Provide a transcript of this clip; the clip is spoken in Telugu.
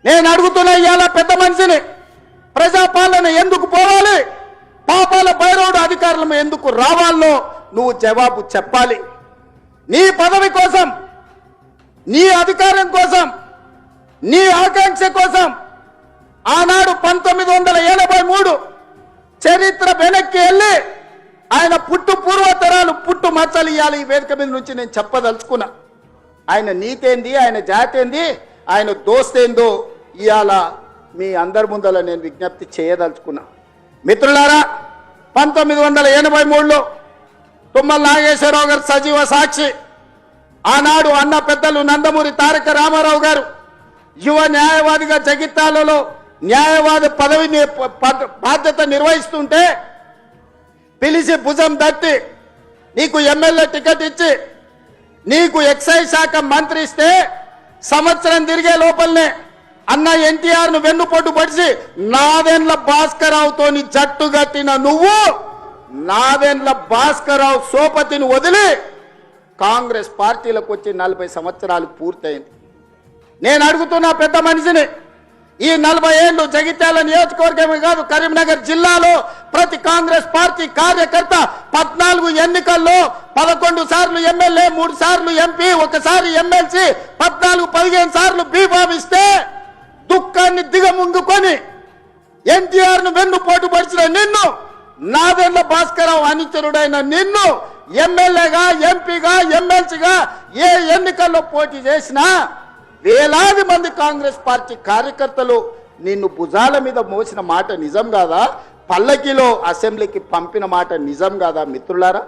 నేను అడుగుతున్నా ఇవాళ పెద్ద మనిషిని, ప్రజాపాలన ఎందుకు పోవాలి, పాపాల భైరవుడు అధికారులు ఎందుకు రావాలో నువ్వు జవాబు చెప్పాలి. నీ పదవి కోసం, నీ అధికారం కోసం, నీ ఆకాంక్ష కోసం ఆనాడు 1983 చరిత్ర వెనక్కి వెళ్ళి ఆయన పుట్టు పూర్వతరాలు పుట్టు మచ్చలు ఇవ్వాలి. ఈ వేదిక మీద నుంచి నేను చెప్పదలుచుకున్నా. ఆయన నీతేంది, ఆయన జాతేంది, ఆయన దోస్తేందో ఇవాళ మీ అందరి ముందర నేను విజ్ఞప్తి చేయదలుచుకున్నా. మిత్రులారా, 1983లో తుమ్మల నాగేశ్వరరావు గారు సజీవ సాక్షి. ఆనాడు అన్న పెద్దలు నందమూరి తారక రామారావు గారు యువ న్యాయవాదిగా జగిత్యాలలో న్యాయవాది పదవిని బాధ్యత నిర్వహిస్తుంటే పిలిచి భుజం తట్టి నీకు ఎమ్మెల్యే టికెట్ ఇచ్చి నీకు ఎక్సైజ్ శాఖ మంత్రి ఇస్తే సంవత్సరం తిరిగే లోపలనే అన్న ఎన్టీఆర్ను వెన్నుపోటు పడిచి నాదెండ్ల భాస్కరరావుతోని జట్టు కట్టిన నువ్వు నాదెండ్ల భాస్కరరావు సోపతిని వదిలి కాంగ్రెస్ పార్టీలకు వచ్చి 40 సంవత్సరాలు పూర్తయింది. నేను అడుగుతున్నా పెద్ద మనిషిని, ఈ 40 ఏళ్ళు జగిత్యాల నియోజకవర్గమే కాదు కరీంనగర్ జిల్లాలో ప్రతి కాంగ్రెస్ పార్టీ కార్యకర్త 14 ఎన్నికల్లో 11 సార్లు ఎమ్మెల్యే, 3 సార్లు ఎంపీ, 1 సారి ఎమ్మెల్సీ, 14-15 సార్లు బీభావిస్తే దుఃఖాన్ని దిగముంగుకొని ఎన్టీఆర్ను వెన్నుపోటు పడిచిన నిన్ను, నాదెండ్ల భాస్కరరావు అనుచరుడైన నిన్ను ఎమ్మెల్యేగా, ఎంపీగా, ఎమ్మెల్సీగా ఏ ఎన్నికల్లో పోటీ చేసినా వేలాది మంది కాంగ్రెస్ పార్టీ కార్యకర్తలు నిన్ను భుజాల మీద మోసిన మాట నిజం కాదా? పల్లకిలో అసెంబ్లీకి పంపిన మాట నిజం కాదా? మిత్రులారా,